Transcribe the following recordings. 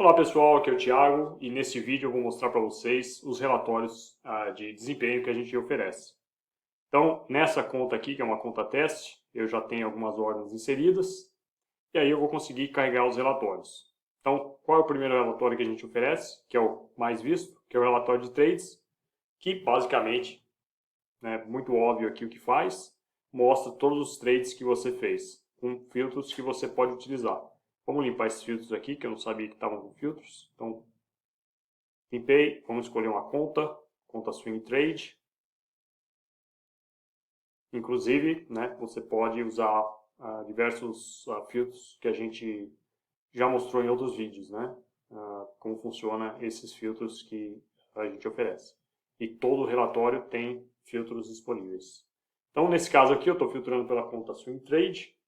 Olá pessoal, aqui é o Thiago e nesse vídeo eu vou mostrar para vocês os relatórios de desempenho que a gente oferece. Então, nessa conta aqui, que é uma conta teste, eu já tenho algumas ordens inseridas e aí eu vou conseguir carregar os relatórios. Então, qual é o primeiro relatório que a gente oferece, que é o mais visto, que é o relatório de trades, que basicamente, muito óbvio aqui o que faz, mostra todos os trades que você fez, com filtros que você pode utilizar. Vamos limpar esses filtros aqui, que eu não sabia que estavam com filtros. Então, limpei. Vamos escolher uma conta Swing Trade. Inclusive, você pode usar diversos filtros que a gente já mostrou em outros vídeos, como funciona esses filtros que a gente oferece. E todo relatório tem filtros disponíveis. Então, nesse caso aqui, eu estou filtrando pela conta Swing Trade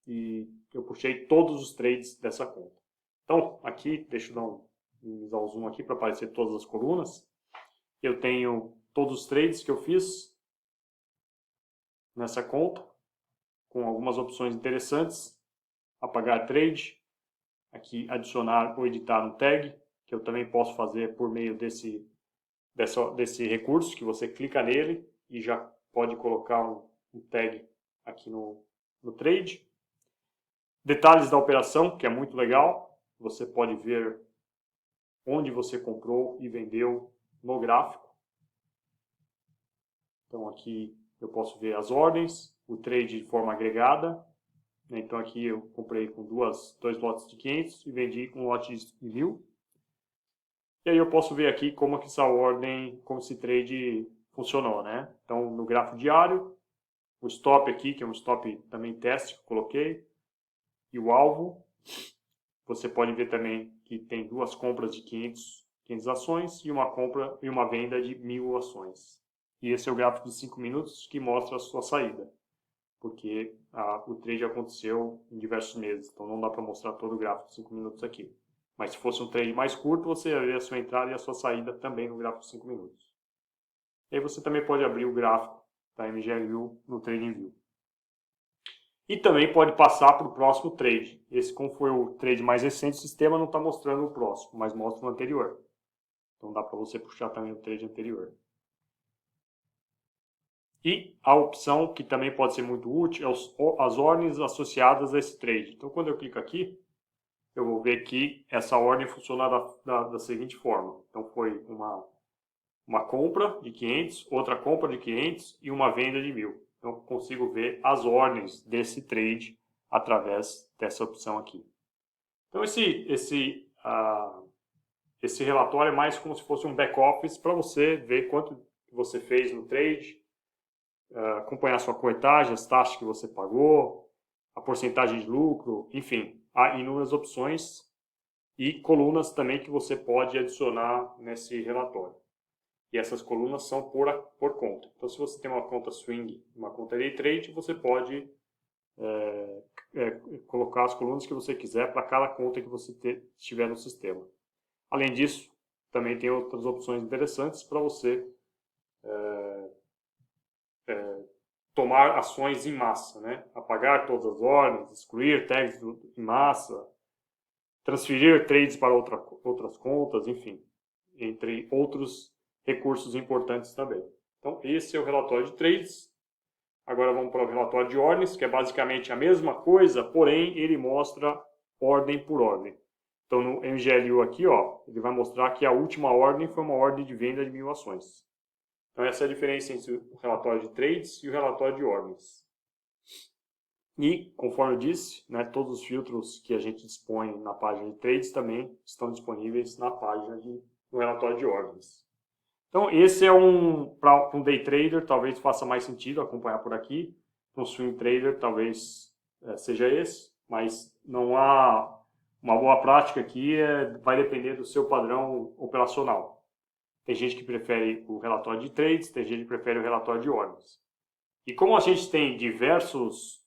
e eu puxei todos os trades dessa conta. Então, aqui, deixa eu dar um zoom aqui para aparecer todas as colunas. Eu tenho todos os trades que eu fiz nessa conta, com algumas opções interessantes. Apagar trade, aqui adicionar ou editar um tag, que eu também posso fazer por meio desse recurso, que você clica nele e já pode colocar um tag aqui no trade. Detalhes da operação, que é muito legal. Você pode ver onde você comprou e vendeu no gráfico. Então aqui eu posso ver as ordens, o trade de forma agregada. Então aqui eu comprei com dois lotes de 500 e vendi com um lote de 1000. E aí eu posso ver aqui como que essa ordem, como esse trade funcionou, Então no gráfico diário, o stop aqui, que é um stop também teste que eu coloquei, e o alvo. Você pode ver também que tem duas compras de 500 ações e uma compra e uma venda de 1000 ações. E esse é o gráfico de 5 minutos que mostra a sua saída, porque o trade aconteceu em diversos meses, então não dá para mostrar todo o gráfico de 5 minutos aqui. Mas se fosse um trade mais curto, você ia ver a sua entrada e a sua saída também no gráfico de 5 minutos. E aí você também pode abrir o gráfico da MGLU no TradingView. E também pode passar para o próximo trade. Esse, como foi o trade mais recente, o sistema não está mostrando o próximo, mas mostra o anterior. Então dá para você puxar também o trade anterior. E a opção que também pode ser muito útil é as ordens associadas a esse trade. Então quando eu clico aqui, eu vou ver que essa ordem funciona da seguinte forma. Então foi uma compra de 500, outra compra de 500 e uma venda de 1000. Então eu consigo ver as ordens desse trade através dessa opção aqui. Então esse relatório é mais como se fosse um back-office para você ver quanto você fez no trade, acompanhar sua corretagem, as taxas que você pagou, a porcentagem de lucro, enfim, há inúmeras opções e colunas também que você pode adicionar nesse relatório. E essas colunas são por conta. Então, se você tem uma conta swing, uma conta day trade, você pode colocar as colunas que você quiser para cada conta que você tiver no sistema. Além disso, também tem outras opções interessantes para você tomar ações em massa, apagar todas as ordens, excluir tags em massa, transferir trades para outras contas, enfim, entre outros recursos importantes também. Então, esse é o relatório de trades. Agora vamos para o relatório de ordens, que é basicamente a mesma coisa, porém ele mostra ordem por ordem. Então, no MGLU aqui, ele vai mostrar que a última ordem foi uma ordem de venda de 1000 ações. Então, essa é a diferença entre o relatório de trades e o relatório de ordens. E, conforme eu disse, todos os filtros que a gente dispõe na página de trades também estão disponíveis na página no relatório de ordens. Então, esse é para um day trader, talvez faça mais sentido acompanhar por aqui. Um swing trader, talvez seja esse, mas não há uma boa prática aqui, vai depender do seu padrão operacional. Tem gente que prefere o relatório de trades, tem gente que prefere o relatório de ordens. E como a gente tem diversos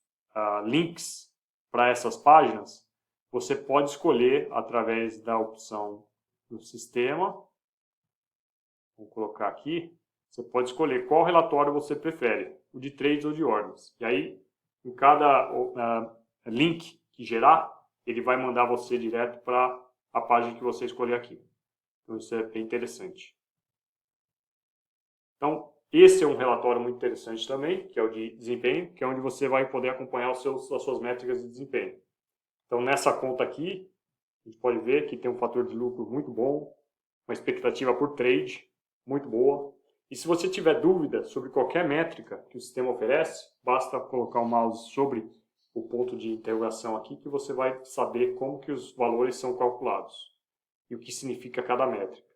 links para essas páginas, você pode escolher através da opção do sistema. Vou colocar aqui. Você pode escolher qual relatório você prefere, o de trades ou de ordens. E aí, em cada link que gerar, ele vai mandar você direto para a página que você escolher aqui. Então isso é bem interessante. Então, esse é um relatório muito interessante também, que é o de desempenho, que é onde você vai poder acompanhar as suas métricas de desempenho. Então, nessa conta aqui, a gente pode ver que tem um fator de lucro muito bom, uma expectativa por trade muito boa. E se você tiver dúvida sobre qualquer métrica que o sistema oferece, basta colocar o mouse sobre o ponto de interrogação aqui que você vai saber como que os valores são calculados e o que significa cada métrica.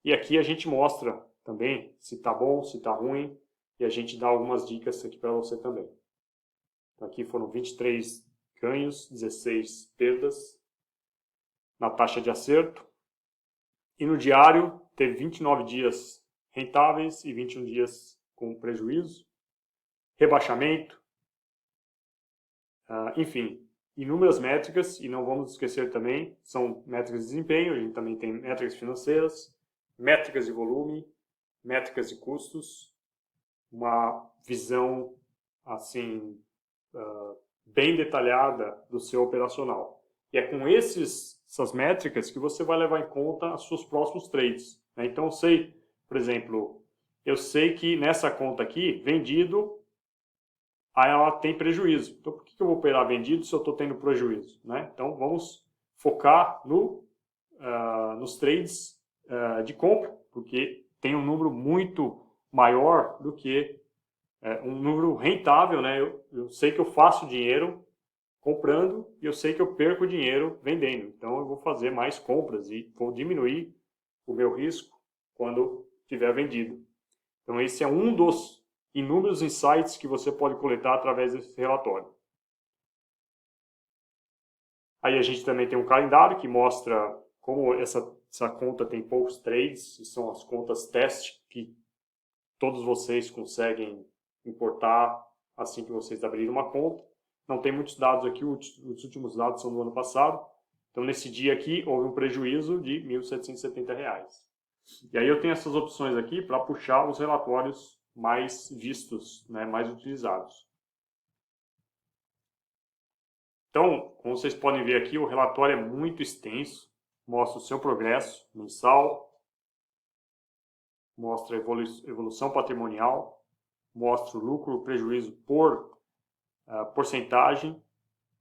E aqui a gente mostra também se está bom, se está ruim, e a gente dá algumas dicas aqui para você também. Então, aqui foram 23 ganhos, 16 perdas na taxa de acerto. E no diário, teve 29 dias rentáveis e 21 dias com prejuízo. Rebaixamento. Enfim, inúmeras métricas, e não vamos esquecer também, são métricas de desempenho, a gente também tem métricas financeiras, métricas de volume, métricas de custos, uma visão assim bem detalhada do seu operacional. E é com essas métricas que você vai levar em conta os seus próximos trades. Né? Então, por exemplo, eu sei que nessa conta aqui, vendido, aí ela tem prejuízo. Então, por que eu vou operar vendido se eu estou tendo prejuízo? Né? Então, vamos focar nos trades de compra, porque tem um número muito maior do que um número rentável. Né? Eu sei que eu faço dinheiro comprando e eu sei que eu perco dinheiro vendendo. Então, eu vou fazer mais compras e vou diminuir o meu risco quando tiver vendido. Então, esse é um dos inúmeros insights que você pode coletar através desse relatório. Aí a gente também tem um calendário que mostra como essa conta tem poucos trades, e são as contas teste que todos vocês conseguem importar assim que vocês abrirem uma conta. Não tem muitos dados aqui, os últimos dados são do ano passado. Então, nesse dia aqui, houve um prejuízo de R$ 1.770. E aí eu tenho essas opções aqui para puxar os relatórios mais vistos, né, mais utilizados. Então, como vocês podem ver aqui, o relatório é muito extenso, mostra o seu progresso mensal, mostra a evolução patrimonial, mostra o lucro, o prejuízo por porcentagem.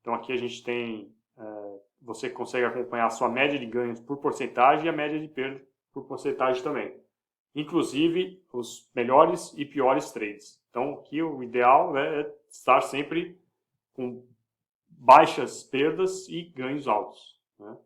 Então aqui a gente tem, você consegue acompanhar a sua média de ganhos por porcentagem e a média de perda por porcentagem também. Inclusive os melhores e piores trades. Então aqui o ideal, né, é estar sempre com baixas perdas e ganhos altos. Né?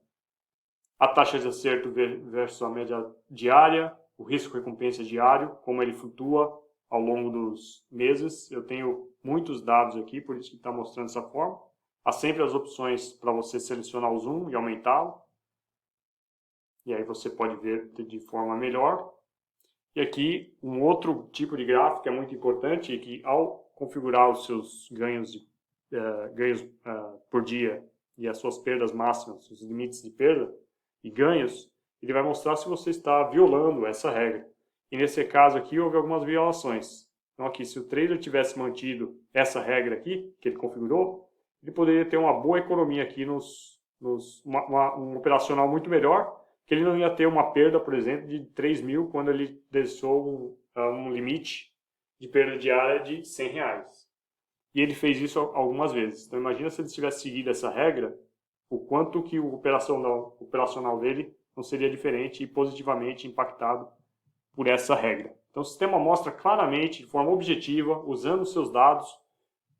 A taxa de acerto versus a média diária, o risco-recompensa diário, como ele flutua ao longo dos meses. Eu tenho muitos dados aqui, por isso que está mostrando dessa forma. Há sempre as opções para você selecionar o zoom e aumentá-lo. E aí você pode ver de forma melhor. E aqui um outro tipo de gráfico que é muito importante, é que ao configurar os seus ganhos por dia e as suas perdas máximas, os limites de perda e ganhos, ele vai mostrar se você está violando essa regra. E nesse caso aqui houve algumas violações. Então aqui, se o trader tivesse mantido essa regra aqui, que ele configurou, ele poderia ter uma boa economia aqui, um operacional muito melhor, que ele não ia ter uma perda, por exemplo, de 3 mil quando ele deixou um limite de perda diária de R$100. E ele fez isso algumas vezes. Então imagina se ele tivesse seguido essa regra, o quanto que o operacional dele não seria diferente e positivamente impactado por essa regra. Então o sistema mostra claramente, de forma objetiva, usando os seus dados,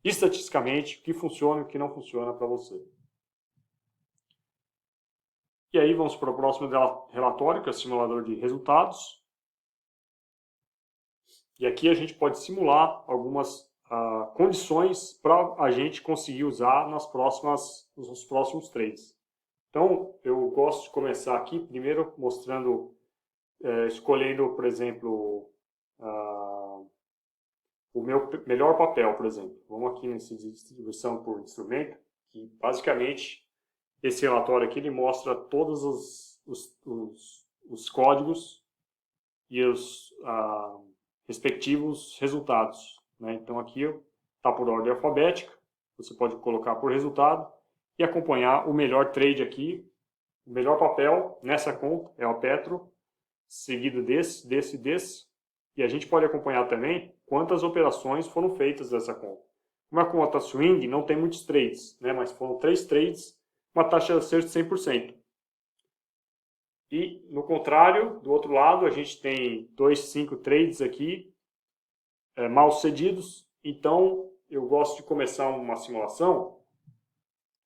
estatisticamente, o que funciona e o que não funciona para você. E aí vamos para o próximo relatório, que é o simulador de resultados. E aqui a gente pode simular algumas condições para a gente conseguir usar nos próximos trades. Então, eu gosto de começar aqui, primeiro mostrando, escolhendo, por exemplo, o meu melhor papel, por exemplo. Vamos aqui nessa distribuição por instrumento, que basicamente esse relatório aqui ele mostra todos os códigos e os respectivos resultados. Né? Então aqui está por ordem alfabética, você pode colocar por resultado e acompanhar o melhor trade aqui o melhor papel nessa conta é o Petro, seguido desse, e a gente pode acompanhar também quantas operações foram feitas dessa conta. Uma conta swing não tem muitos trades, né, mas foram 3 trades, uma taxa de acerto de 100%. E, no contrário, do outro lado, a gente tem 5 trades aqui, mal sucedidos. Então, eu gosto de começar uma simulação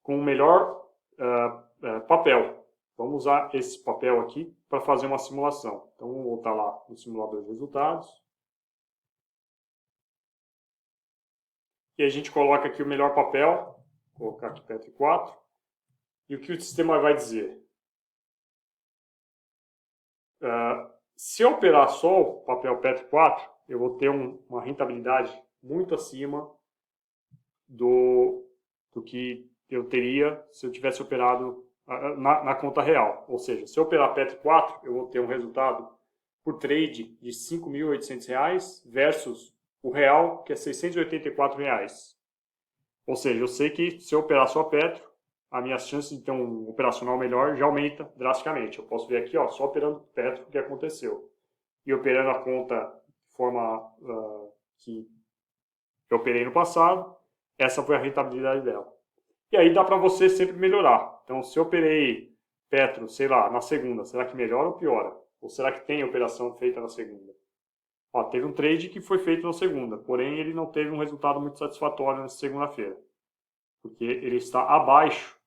com o melhor papel. Vamos usar esse papel aqui para fazer uma simulação. Então, vamos voltar lá no simulador de resultados. E a gente coloca aqui o melhor papel. Vou colocar aqui Petro 4. E o que o sistema vai dizer? Se eu operar só o papel Petro 4, eu vou ter uma rentabilidade muito acima do que eu teria se eu tivesse operado na conta real. Ou seja, se eu operar Petro 4, eu vou ter um resultado por trade de R$ 5.800 versus o real, que é R$ 684. Ou seja, eu sei que se eu operar só Petro, a minha chance de ter um operacional melhor já aumenta drasticamente. Eu posso ver aqui, ó, só operando Petro, o que aconteceu. E operando a conta de forma que eu operei no passado, essa foi a rentabilidade dela. E aí dá para você sempre melhorar. Então, se eu operei Petro, sei lá, na segunda, será que melhora ou piora? Ou será que tem operação feita na segunda? Ó, teve um trade que foi feito na segunda, porém ele não teve um resultado muito satisfatório na segunda-feira, porque ele está abaixo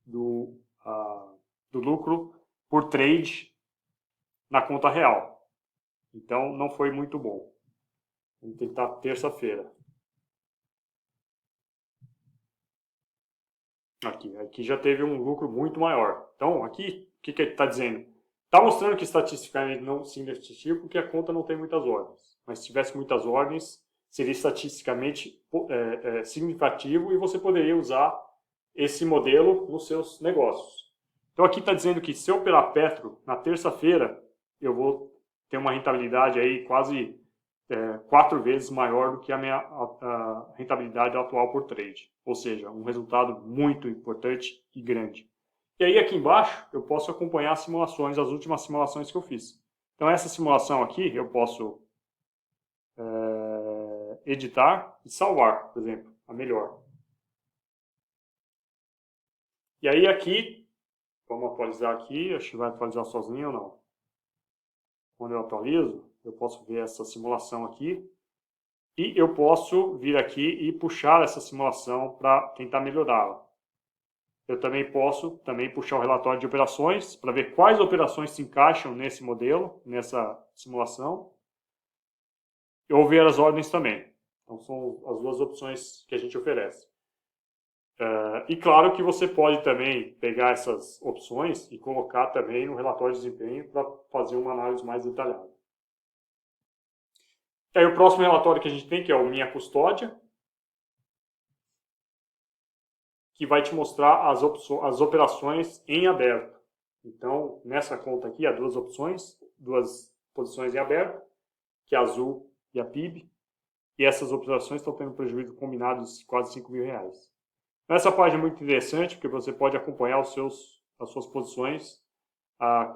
do lucro por trade na conta real. Então, não foi muito bom. Vamos tentar terça-feira. Aqui já teve um lucro muito maior. Então, aqui, o que ele está dizendo? Está mostrando que estatisticamente não significativo porque a conta não tem muitas ordens. Mas se tivesse muitas ordens, seria estatisticamente significativo e você poderia usar esse modelo nos seus negócios. Então aqui está dizendo que se eu operar Petro na terça-feira, eu vou ter uma rentabilidade aí quase 4 vezes maior do que a minha rentabilidade atual por trade. Ou seja, um resultado muito importante e grande. E aí aqui embaixo eu posso acompanhar as simulações, as últimas simulações que eu fiz. Então essa simulação aqui eu posso editar e salvar, por exemplo, a melhor. E aí aqui, vamos atualizar aqui, acho que vai atualizar sozinho ou não. Quando eu atualizo, eu posso ver essa simulação aqui. E eu posso vir aqui e puxar essa simulação para tentar melhorá-la. Eu também posso puxar o relatório de operações para ver quais operações se encaixam nesse modelo, nessa simulação. Ou ver as ordens também. Então são as duas opções que a gente oferece. E claro que você pode também pegar essas opções e colocar também no relatório de desempenho para fazer uma análise mais detalhada. E aí o próximo relatório que a gente tem, que é o Minha Custódia, que vai te mostrar as operações em aberto. Então, nessa conta aqui, há duas opções, duas posições em aberto, que é a Azul e a PIB, e essas operações estão tendo prejuízo combinado de quase R$ 5.000. Essa página é muito interessante, porque você pode acompanhar as suas posições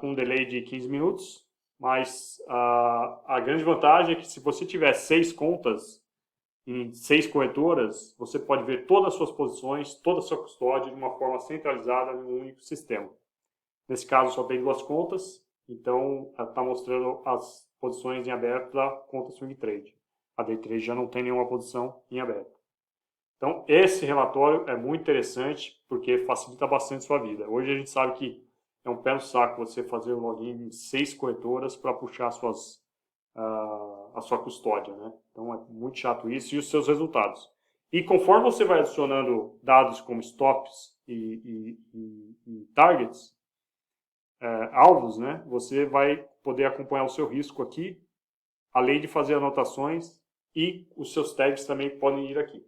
com um delay de 15 minutos, mas a grande vantagem é que se você tiver 6 contas em 6 corretoras, você pode ver todas as suas posições, toda a sua custódia de uma forma centralizada em um único sistema. Nesse caso só tem 2 contas, então está mostrando as posições em aberto da conta Swing Trade. A Day Trade já não tem nenhuma posição em aberto. Então, esse relatório é muito interessante porque facilita bastante a sua vida. Hoje a gente sabe que é um pé no saco você fazer o login em 6 corretoras para puxar a sua custódia, né? Então, é muito chato isso e os seus resultados. E conforme você vai adicionando dados como stops e targets, alvos, né? Você vai poder acompanhar o seu risco aqui, além de fazer anotações, e os seus tags também podem ir aqui.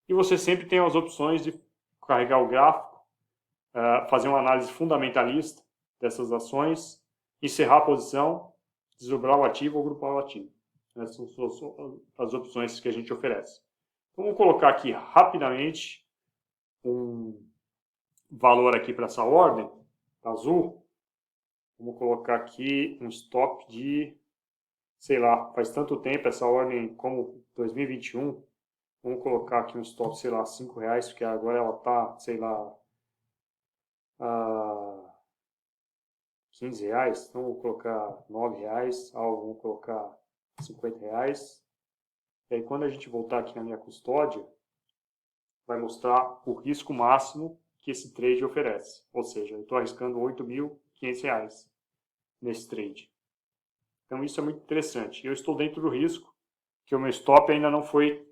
E você sempre tem as opções de carregar o gráfico, fazer uma análise fundamentalista dessas ações, encerrar a posição, desdobrar o ativo ou grupar o ativo. Essas são as opções que a gente oferece. Então, vamos colocar aqui rapidamente um valor aqui para essa ordem azul, vamos colocar aqui um stop de, sei lá, faz tanto tempo essa ordem como 2021, vamos colocar aqui um stop, sei lá, R$5, porque agora ela tá, sei lá, a R$15, então vou colocar R$9, vamos colocar R$50. E aí quando a gente voltar aqui na minha custódia, vai mostrar o risco máximo que esse trade oferece. Ou seja, eu estou arriscando R$8.500 nesse trade. Então isso é muito interessante. Eu estou dentro do risco, que o meu stop ainda não foi,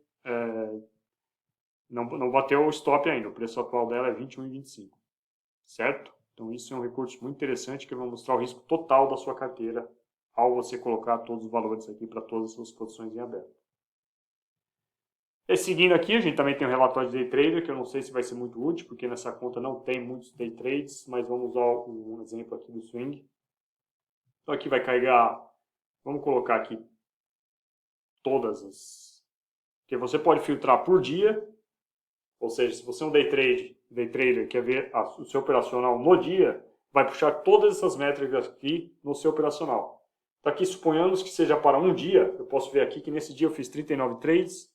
não bateu o stop ainda. O preço atual dela é 21,25, certo? Então isso é um recurso muito interessante que vai mostrar o risco total da sua carteira ao você colocar todos os valores aqui para todas as suas posições em aberto. E seguindo aqui, a gente também tem um relatório de day trader, que eu não sei se vai ser muito útil, porque nessa conta não tem muitos day trades, mas vamos usar um exemplo aqui do swing. Então aqui vai carregar, vamos colocar aqui todas as... Porque você pode filtrar por dia, ou seja, se você é um day trader quer ver o seu operacional no dia, vai puxar todas essas métricas aqui no seu operacional. Então aqui, suponhamos que seja para um dia, eu posso ver aqui que nesse dia eu fiz 39 trades,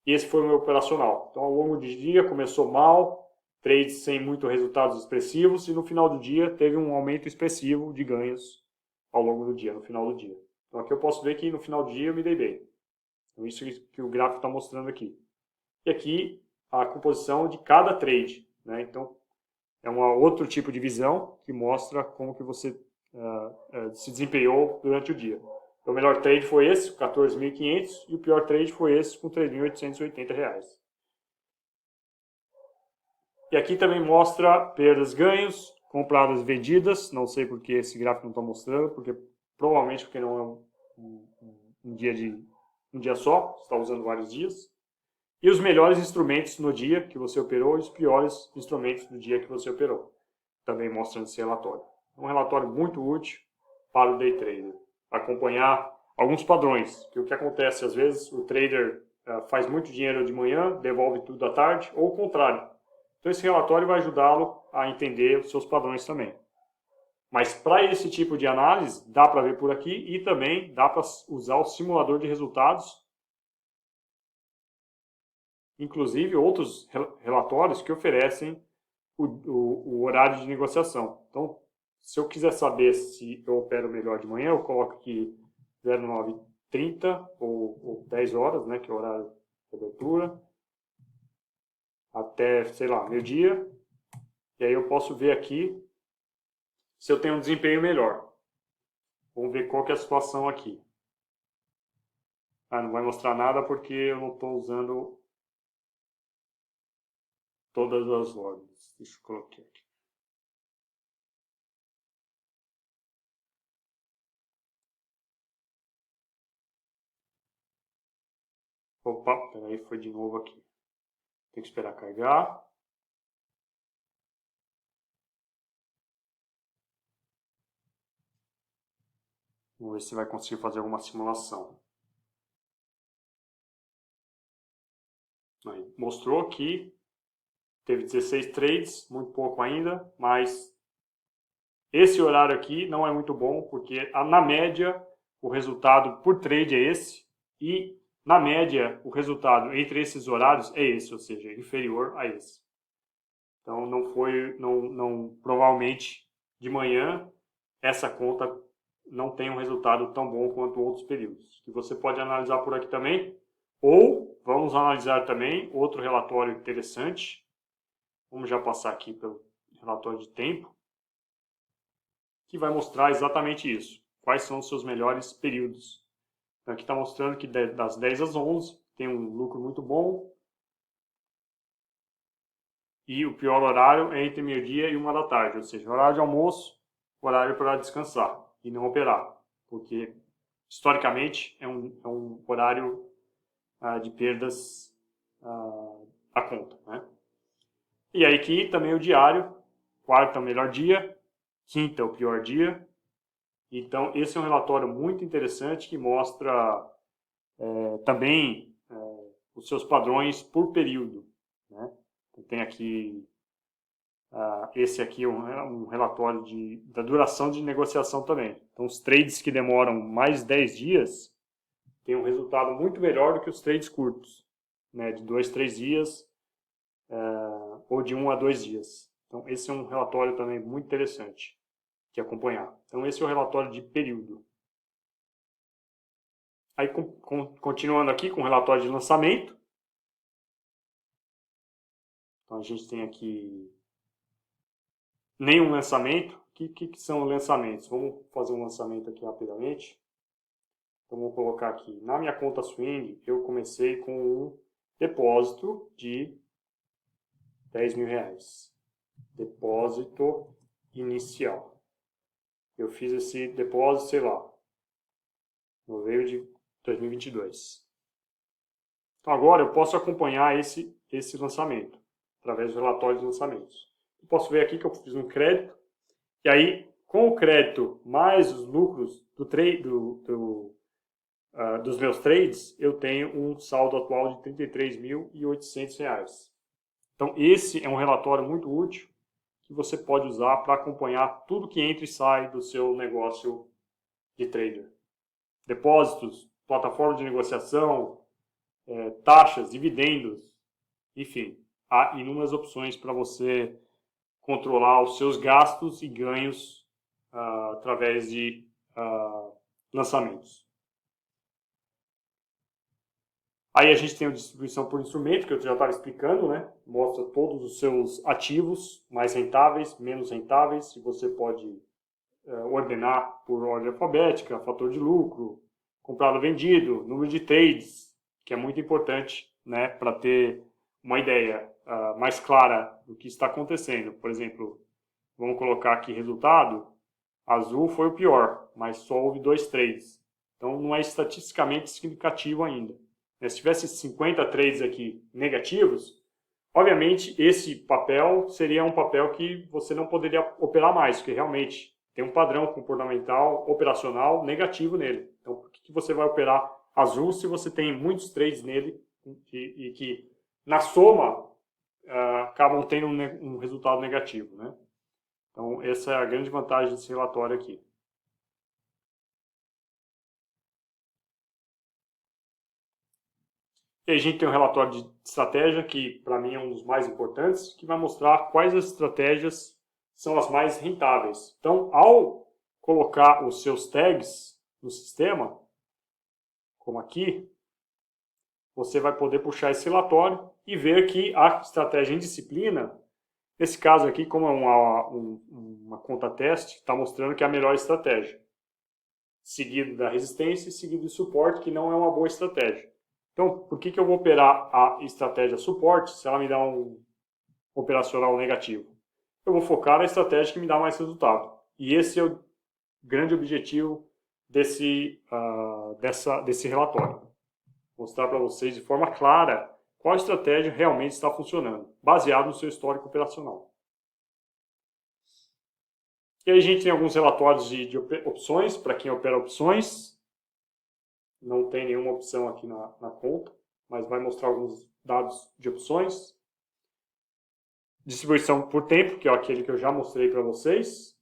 e esse foi o meu operacional. Então, ao longo do dia, começou mal, trades sem muito resultados expressivos, e no final do dia teve um aumento expressivo de ganhos ao longo do dia, no final do dia. Então, aqui eu posso ver que no final do dia eu me dei bem. Então, isso que o gráfico está mostrando aqui. E aqui, a composição de cada trade, né? Então, é um outro tipo de visão que mostra como que você se desempenhou durante o dia. O melhor trade foi esse, com 14.500, e o pior trade foi esse, com R$3.880. E aqui também mostra perdas, ganhos, compradas e vendidas. Não sei porque esse gráfico não está mostrando, porque provavelmente porque não é um dia só, você está usando vários dias. E os melhores instrumentos no dia que você operou e os piores instrumentos do dia que você operou. Também mostra esse relatório. Um relatório muito útil para o day trader. Acompanhar alguns padrões. Que o que acontece, às vezes, o trader faz muito dinheiro de manhã, devolve tudo à tarde, ou o contrário. Então esse relatório vai ajudá-lo a entender os seus padrões também. Mas para esse tipo de análise, dá para ver por aqui e também dá para usar o simulador de resultados, inclusive outros relatórios que oferecem o horário de negociação. Então, se eu quiser saber se eu opero melhor de manhã, eu coloco aqui 09:30 ou 10 horas, né, que é o horário de abertura, até, sei lá, meio-dia. E aí eu posso ver aqui se eu tenho um desempenho melhor. Vamos ver qual que é a situação aqui. Não vai mostrar nada porque eu não estou usando todas as ordens. Deixa eu colocar aqui. Opa, peraí, foi de novo aqui. Tem que esperar carregar. Vamos ver se vai conseguir fazer alguma simulação. Aí, mostrou que teve 16 trades, muito pouco ainda, mas esse horário aqui não é muito bom, porque na média o resultado por trade é esse, e na média o resultado entre esses horários é esse, ou seja, inferior a esse. Então provavelmente de manhã essa conta não tem um resultado tão bom quanto outros períodos. Que você pode analisar por aqui também, ou vamos analisar também outro relatório interessante. Vamos já passar aqui pelo relatório de tempo, que vai mostrar exatamente isso. Quais são os seus melhores períodos. Então, aqui está mostrando que das 10 às 11 tem um lucro muito bom. E o pior horário é entre meio-dia e 1 da tarde, ou seja, horário de almoço, horário para descansar e não operar. Porque, historicamente, é um horário de perdas à conta, né? E aí aqui também o diário, quarta é o melhor dia, quinta é o pior dia. Então, esse é um relatório muito interessante que mostra também os seus padrões por período, né? Então, tem aqui Esse aqui é um relatório da duração de negociação também. Então, os trades que demoram mais de 10 dias têm um resultado muito melhor do que os trades curtos, né, de 2, 3 dias ou de 1 a 2 dias. Então, esse é um relatório também muito interessante de acompanhar. Então, esse é o relatório de período. Aí, continuando aqui com o relatório de lançamento. Então, a gente tem aqui nenhum lançamento. O que são lançamentos? Vamos fazer um lançamento aqui rapidamente. Então, vou colocar aqui. Na minha conta Swing, eu comecei com um depósito de R$10.000. Depósito inicial. Eu fiz esse depósito, sei lá, no novembro de 2022. Então, agora eu posso acompanhar esse lançamento, através do relatório de lançamentos. Eu posso ver aqui que eu fiz um crédito, e aí, com o crédito mais os lucros dos meus trades, eu tenho um saldo atual de R$33.800. Então, esse é um relatório muito útil que você pode usar para acompanhar tudo que entra e sai do seu negócio de trader. Depósitos, plataforma de negociação, taxas, dividendos, enfim, há inúmeras opções para você controlar os seus gastos e ganhos através de lançamentos. Aí a gente tem a distribuição por instrumento, que eu já estava explicando, né? Mostra todos os seus ativos, mais rentáveis, menos rentáveis, e você pode ordenar por ordem alfabética, fator de lucro, comprado vendido, número de trades, que é muito importante, né, para ter uma ideia mais clara do que está acontecendo. Por exemplo, vamos colocar aqui resultado, azul foi o pior, mas só houve 2 trades. Então não é estatisticamente significativo ainda. Se tivesse 50 trades aqui negativos, obviamente esse papel seria um papel que você não poderia operar mais, porque realmente tem um padrão comportamental operacional negativo nele. Então, por que você vai operar azul se você tem muitos trades nele e que, na soma, acabam tendo um resultado negativo, né? Então, essa é a grande vantagem desse relatório aqui. E a gente tem um relatório de estratégia, que para mim é um dos mais importantes, que vai mostrar quais as estratégias são as mais rentáveis. Então, ao colocar os seus tags no sistema, como aqui, você vai poder puxar esse relatório e ver que a estratégia em disciplina, nesse caso aqui, como é uma conta teste, está mostrando que é a melhor estratégia. Seguido da resistência e seguido do suporte, que não é uma boa estratégia. Então, por que eu vou operar a estratégia suporte se ela me dá um operacional negativo? Eu vou focar na estratégia que me dá mais resultado. E esse é o grande objetivo desse relatório. Mostrar para vocês de forma clara qual estratégia realmente está funcionando, baseado no seu histórico operacional. E aí a gente tem alguns relatórios de opções, para quem opera opções. Não tem nenhuma opção aqui na conta, mas vai mostrar alguns dados de opções. Distribuição por tempo, que é aquele que eu já mostrei para vocês.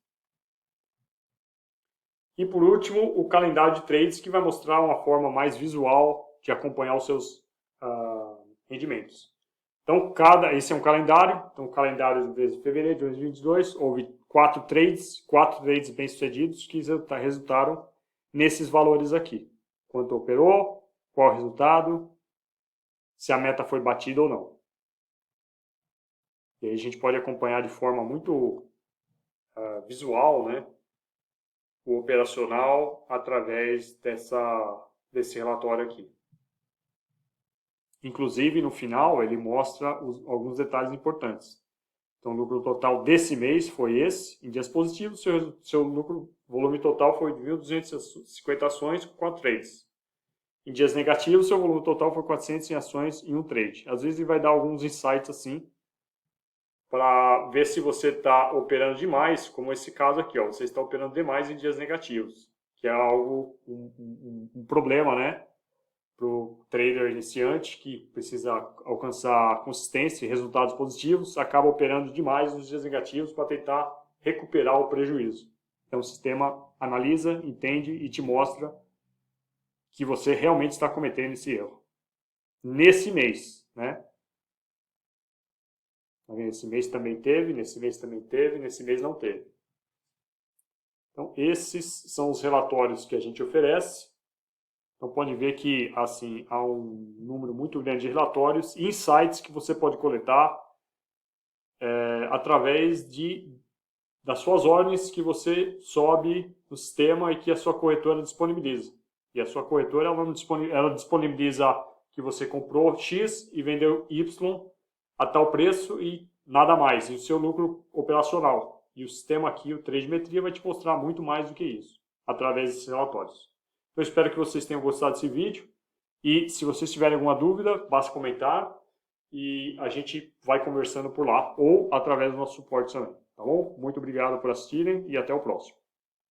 E por último, o calendário de trades, que vai mostrar uma forma mais visual de acompanhar os seus rendimentos. Então, esse é um calendário. Então, o calendário de fevereiro de 2022, houve 4 trades bem-sucedidos que resultaram nesses valores aqui. Quanto operou, qual o resultado, se a meta foi batida ou não. E aí a gente pode acompanhar de forma muito visual, né, o operacional através desse relatório aqui. Inclusive, no final, ele mostra alguns detalhes importantes. Então, o lucro total desse mês foi esse. Em dias positivos, seu lucro, volume total foi de 1.250 ações com 4 trades. Em dias negativos, seu volume total foi 400 ações em um trade. Às vezes, ele vai dar alguns insights assim, para ver se você está operando demais, como esse caso aqui. Você está operando demais em dias negativos, que é algo, um problema, né? o trader iniciante que precisa alcançar consistência e resultados positivos, acaba operando demais nos dias negativos para tentar recuperar o prejuízo. Então o sistema analisa, entende e te mostra que você realmente está cometendo esse erro. Nesse mês, né? Nesse mês também teve, nesse mês também teve, nesse mês não teve. Então esses são os relatórios que a gente oferece. Então pode ver que assim há um número muito grande de relatórios e insights que você pode coletar através das suas ordens que você sobe no sistema e que a sua corretora disponibiliza. E a sua corretora ela disponibiliza que você comprou X e vendeu Y a tal preço e nada mais, e o seu lucro operacional. E o sistema aqui, o Trademetria, vai te mostrar muito mais do que isso, através desses relatórios. Eu espero que vocês tenham gostado desse vídeo, e se vocês tiverem alguma dúvida, basta comentar, e a gente vai conversando por lá, ou através do nosso suporte também. Tá bom? Muito obrigado por assistirem, e até o próximo.